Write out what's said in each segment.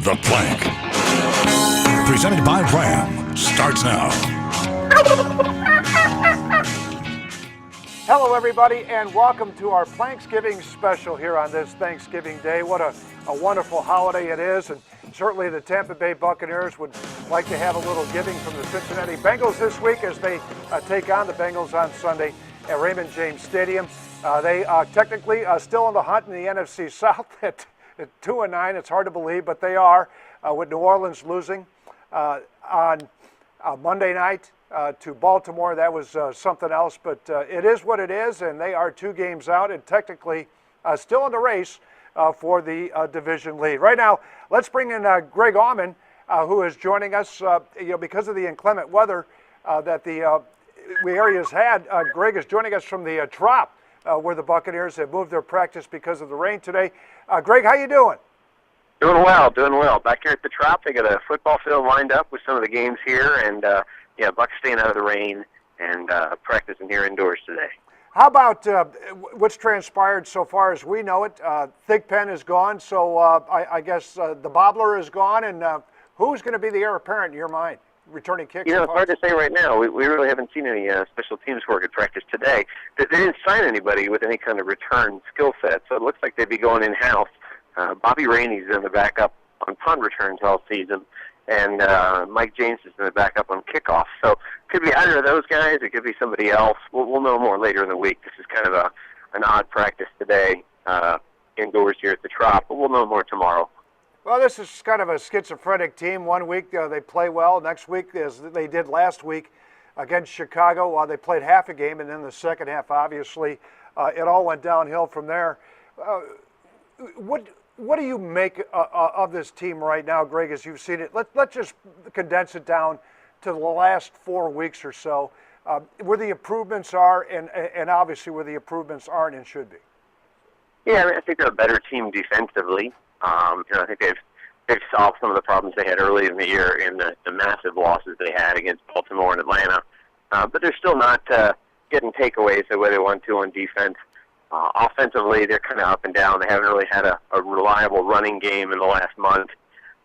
The Plank, presented by Ram, starts now. Hello, everybody, and welcome to our Planksigiving Special here on this Thanksgiving Day. What a wonderful holiday it is, and certainly the Tampa Bay Buccaneers would like to have a little giving from the Cincinnati Bengals this week as they take on the Bengals on Sunday at Raymond James Stadium. They technically still in the hunt in the NFC South at 2-9. It's hard to believe, but they are, with New Orleans losing on Monday night to Baltimore. That was something else, but it is what it is, and they are 2 games out and technically still in the race for the division lead. Right now, let's bring in Greg Auman, who is joining us because of the inclement weather that the area has had. Greg is joining us from the Trop, where the Buccaneers have moved their practice because of the rain today. Greg, how you doing? Doing well. Back here at the Trop, they got a football field lined up with some of the games here, and Bucs staying out of the rain and practicing here indoors today. How about what's transpired so far as we know it? Thigpen is gone, so I guess the bobbler is gone, and who's going to be the heir apparent in your mind? Returning kicks? It's hard to say right now. We really haven't seen any special teams work at practice today. They didn't sign anybody with any kind of return skill set, so it looks like they'd be going in-house. Bobby Rainey's in the backup on punt returns all season, and Mike James is in the backup on kickoff. So it could be either of those guys. It could be somebody else. We'll know more later in the week. This is kind of an odd practice today indoors here at the Trop, but we'll know more tomorrow. Well, this is kind of a schizophrenic team. One week they play well. Next week, as they did last week against Chicago, they played half a game, and then the second half, obviously, it all went downhill from there. What do you make of this team right now, Greg, as you've seen it? Let's just condense it down to the last 4 weeks or so, where the improvements are and obviously where the improvements aren't and should be. Yeah, I think they're a better team defensively. I think they've solved some of the problems they had early in the year in the massive losses they had against Baltimore and Atlanta. But they're still not getting takeaways the way they want to on defense. Offensively, they're kind of up and down. They haven't really had a reliable running game in the last month.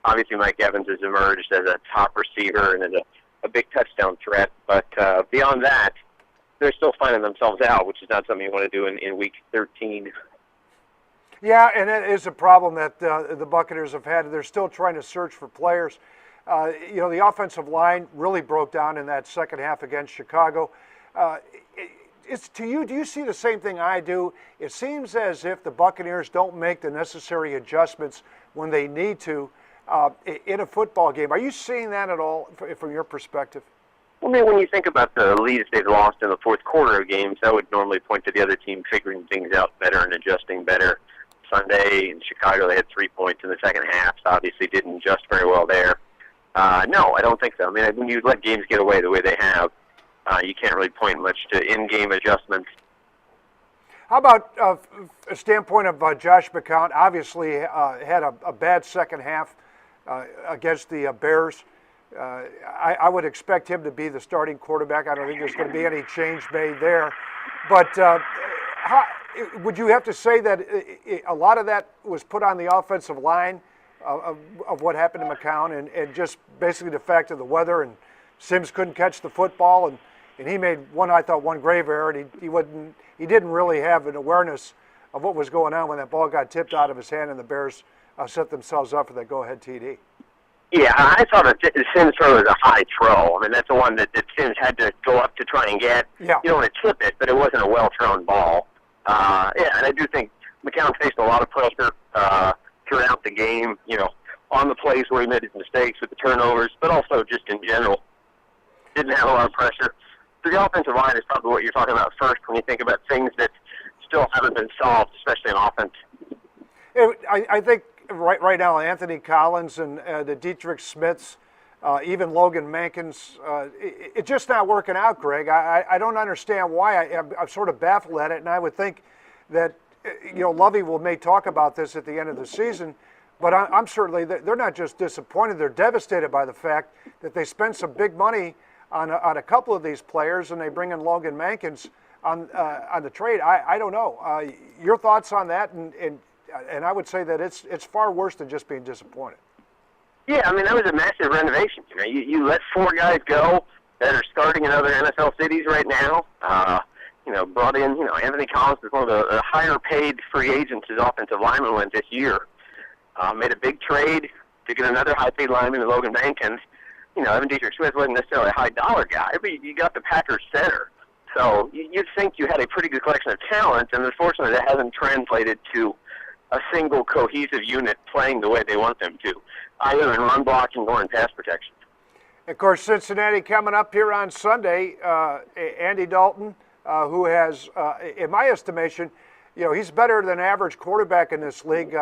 Obviously, Mike Evans has emerged as a top receiver and as a big touchdown threat. But beyond that, they're still finding themselves out, which is not something you want to do in Week 13. Yeah, and it is a problem that the Buccaneers have had. They're still trying to search for players. The offensive line really broke down in that second half against Chicago. Do you see the same thing I do? It seems as if the Buccaneers don't make the necessary adjustments when they need to in a football game. Are you seeing that at all from your perspective? Well, I mean, when you think about the leads they've lost in the fourth quarter of games, that would normally point to the other team figuring things out better and adjusting better. Sunday in Chicago, they had 3 points in the second half, so obviously didn't adjust very well there. No, I don't think so. I mean, when you let games get away the way they have, you can't really point much to in-game adjustments. How about a standpoint of Josh McCown? Obviously had a bad second half against the Bears. I would expect him to be the starting quarterback. I don't think there's going to be any change made there. But would you have to say that a lot of that was put on the offensive line of what happened to McCown and just basically the fact of the weather and Sims couldn't catch the football and he made one grave error, and he didn't really have an awareness of what was going on when that ball got tipped out of his hand and the Bears set themselves up for that go-ahead TD. Yeah, I thought the Sims throw was a high throw. I mean, that's the one that Sims had to go up to try and get. Yeah. You don't want to tip it, but it wasn't a well-thrown ball. And I do think McCown faced a lot of pressure throughout the game, on the plays where he made his mistakes with the turnovers, but also just in general. Didn't have a lot of pressure. So the offensive line is probably what you're talking about first when you think about things that still haven't been solved, especially in offense. I think right now Anthony Collins and the Dietrich Smiths, even Logan Mankins, it's just not working out, Greg. I don't understand why. I'm sort of baffled at it, and I would think that Lovey may talk about this at the end of the season, but I'm certainly, they're not just disappointed, they're devastated by the fact that they spent some big money on a couple of these players, and they bring in Logan Mankins on the trade. I don't know. Your thoughts on that? And I would say that it's far worse than just being disappointed. Yeah, I mean, that was a massive renovation. You know, you let 4 guys go that are starting in other NFL cities right now. You know, brought in, you know, Anthony Collins is one of the higher-paid free agents his offensive lineman went this year. Made a big trade to get another high-paid lineman in Logan Bankins. You know, Evan Dietrich Smith wasn't necessarily a high-dollar guy, but you got the Packers center. So you'd think you had a pretty good collection of talent, and unfortunately that hasn't translated to a single cohesive unit playing the way they want them to, either in run blocking or in pass protection. Of course, Cincinnati coming up here on Sunday. Andy Dalton, who has, in my estimation, you know, he's better than average quarterback in this league.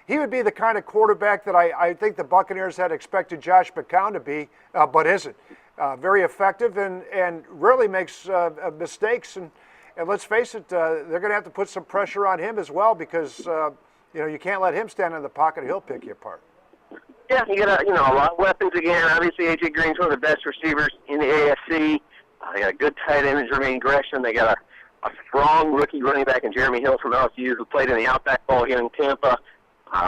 He would be the kind of quarterback that I think the Buccaneers had expected Josh McCown to be, but isn't. Very effective and rarely makes mistakes. And let's face it, they're going to have to put some pressure on him as well because, you know, you can't let him stand in the pocket. He'll pick you apart. Yeah, you got a lot of weapons again. Obviously, A.J. Green's one of the best receivers in the AFC. They got a good tight end in Jermaine Gresham. They got a strong rookie running back in Jeremy Hill from LSU who played in the Outback Bowl here in Tampa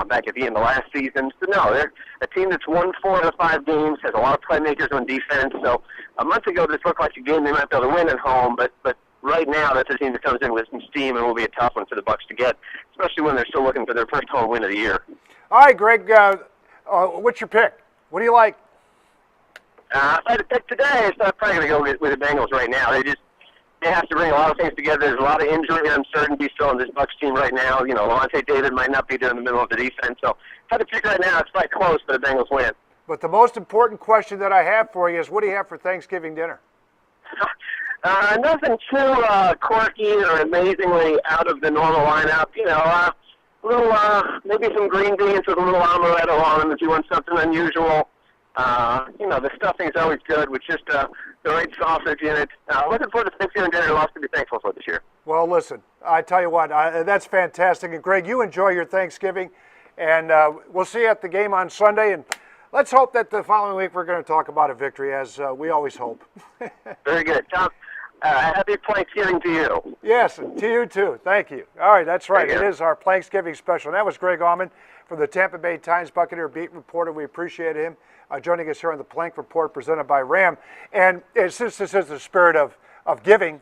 back at the end of last season. So, no, they're a team that's won 4 out of 5 games, has a lot of playmakers on defense. So a month ago, this looked like a game they might be able to win at home, but right now, that's a team that comes in with some steam and will be a tough one for the Bucs to get, especially when they're still looking for their first home win of the year. All right, Greg, what's your pick? What do you like? If I had to pick today, I'm probably going to go with the Bengals right now. They have to bring a lot of things together. There's a lot of injury and uncertainty still on this Bucs team right now. You know, Levante David might not be there in the middle of the defense. So if I had to pick right now, it's quite close, but the Bengals win. But the most important question that I have for you is, what do you have for Thanksgiving dinner? Nothing too quirky or amazingly out of the normal lineup. You know, a little maybe some green beans with a little omelette along them if you want something unusual. You know, the stuffing's always good with just the right sausage in it. Looking forward to Thanksgiving dinner. Lots to be thankful for this year. Well, listen, I tell you what, that's fantastic. And Greg, you enjoy your Thanksgiving, and we'll see you at the game on Sunday. And let's hope that the following week we're going to talk about a victory, as we always hope. Very good, Tom. Happy Planksigiving to you. Yes, and to you too. Thank you. All right, that's right. It is our Planksigiving Special. And that was Greg Auman from the Tampa Bay Times Buccaneer beat reporter. We appreciate him joining us here on the Plank Report presented by Ram. And since this is the spirit of giving,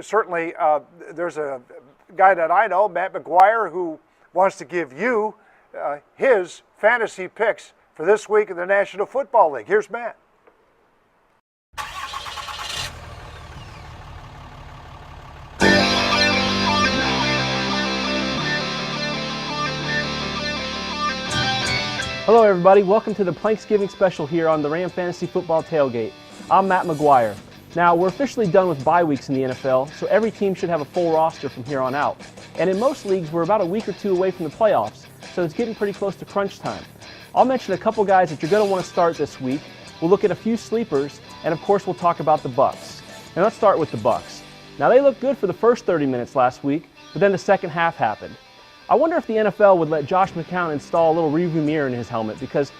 certainly there's a guy that I know, Matt McGuire, who wants to give you his fantasy picks for this week in the National Football League. Here's Matt. Hello everybody, welcome to the Planksigiving Special here on the Ram Fantasy Football Tailgate. I'm Matt McGuire. Now, we're officially done with bye weeks in the NFL, so every team should have a full roster from here on out. And in most leagues, we're about a week or two away from the playoffs, so it's getting pretty close to crunch time. I'll mention a couple guys that you're going to want to start this week. We'll look at a few sleepers, and of course we'll talk about the Bucs. And let's start with the Bucs. Now, they looked good for the first 30 minutes last week, but then the second half happened. I wonder if the NFL would let Josh McCown install a little rearview mirror in his helmet, because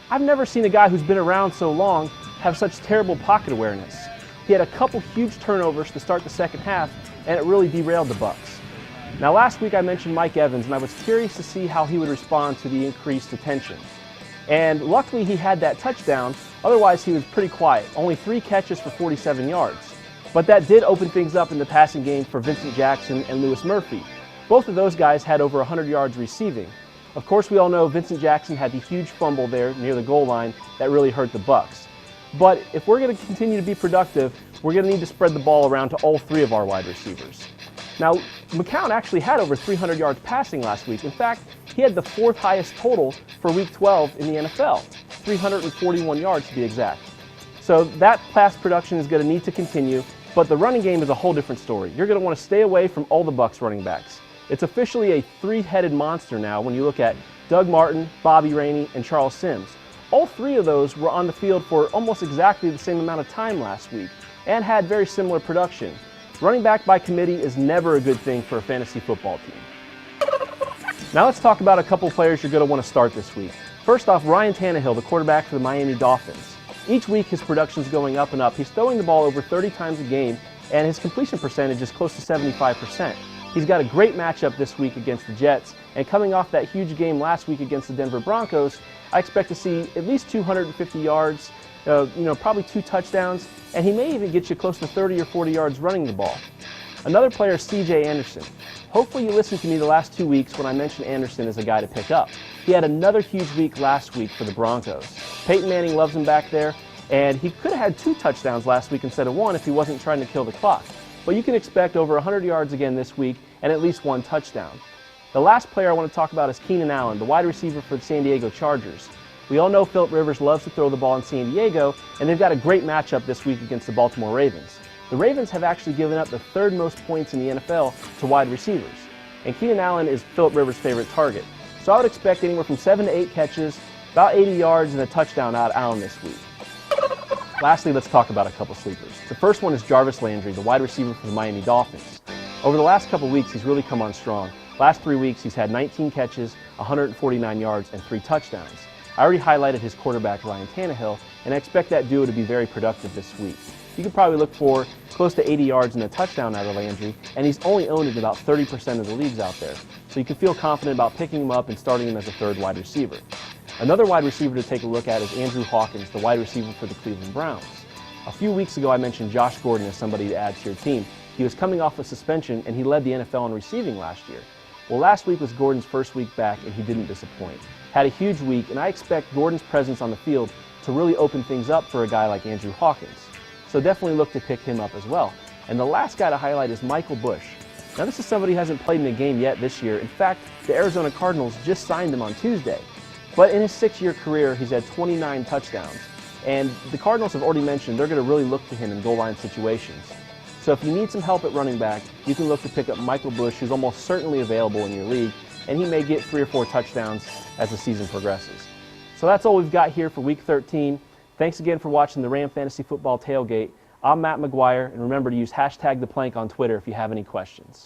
I've never seen a guy who's been around so long have such terrible pocket awareness. He had a couple huge turnovers to start the second half, and it really derailed the Bucs. Now, last week I mentioned Mike Evans, and I was curious to see how he would respond to the increased attention. And luckily he had that touchdown, otherwise he was pretty quiet, only 3 catches for 47 yards. But that did open things up in the passing game for Vincent Jackson and Louis Murphy. Both of those guys had over 100 yards receiving. Of course, we all know Vincent Jackson had the huge fumble there near the goal line that really hurt the Bucs. But if we're going to continue to be productive, we're going to need to spread the ball around to all 3 of our wide receivers. Now, McCown actually had over 300 yards passing last week. In fact, he had the 4th highest total for Week 12 in the NFL, 341 yards to be exact. So that pass production is going to need to continue, but the running game is a whole different story. You're going to want to stay away from all the Bucs running backs. It's officially a 3-headed monster now when you look at Doug Martin, Bobby Rainey, and Charles Sims. All 3 of those were on the field for almost exactly the same amount of time last week and had very similar production. Running back by committee is never a good thing for a fantasy football team. Now let's talk about a couple players you're going to want to start this week. First off, Ryan Tannehill, the quarterback for the Miami Dolphins. Each week his production is going up and up. He's throwing the ball over 30 times a game, and his completion percentage is close to 75%. He's got a great matchup this week against the Jets, and coming off that huge game last week against the Denver Broncos, I expect to see at least 250 yards, probably 2 touchdowns, and he may even get you close to 30 or 40 yards running the ball. Another player is C.J. Anderson. Hopefully you listened to me the last 2 weeks when I mentioned Anderson as a guy to pick up. He had another huge week last week for the Broncos. Peyton Manning loves him back there, and he could have had 2 touchdowns last week instead of 1 if he wasn't trying to kill the clock. But you can expect over 100 yards again this week and at least 1 touchdown. The last player I want to talk about is Keenan Allen, the wide receiver for the San Diego Chargers. We all know Philip Rivers loves to throw the ball in San Diego, and they've got a great matchup this week against the Baltimore Ravens. The Ravens have actually given up the 3rd most points in the NFL to wide receivers, and Keenan Allen is Philip Rivers' favorite target. So I would expect anywhere from 7 to 8 catches, about 80 yards, and a touchdown out of Allen this week. Lastly, let's talk about a couple sleepers. The first one is Jarvis Landry, the wide receiver for the Miami Dolphins. Over the last couple weeks, he's really come on strong. Last 3 weeks, he's had 19 catches, 149 yards, and 3 touchdowns. I already highlighted his quarterback, Ryan Tannehill, and I expect that duo to be very productive this week. You could probably look for close to 80 yards and a touchdown out of Landry, and he's only owned in about 30% of the leagues out there. So you can feel confident about picking him up and starting him as a 3rd wide receiver. Another wide receiver to take a look at is Andrew Hawkins, the wide receiver for the Cleveland Browns. A few weeks ago, I mentioned Josh Gordon as somebody to add to your team. He was coming off a suspension, and he led the NFL in receiving last year. Well, last week was Gordon's first week back, and he didn't disappoint. Had a huge week, and I expect Gordon's presence on the field to really open things up for a guy like Andrew Hawkins. So definitely look to pick him up as well. And the last guy to highlight is Michael Bush. Now this is somebody who hasn't played in a game yet this year. In fact, the Arizona Cardinals just signed him on Tuesday. But in his 6-year career, he's had 29 touchdowns. And the Cardinals have already mentioned they're going to really look to him in goal line situations. So if you need some help at running back, you can look to pick up Michael Bush, who's almost certainly available in your league, and he may get 3 or 4 touchdowns as the season progresses. So that's all we've got here for Week 13. Thanks again for watching the Ram Fantasy Football Tailgate. I'm Matt McGuire, and remember to use #ThePlank on Twitter if you have any questions.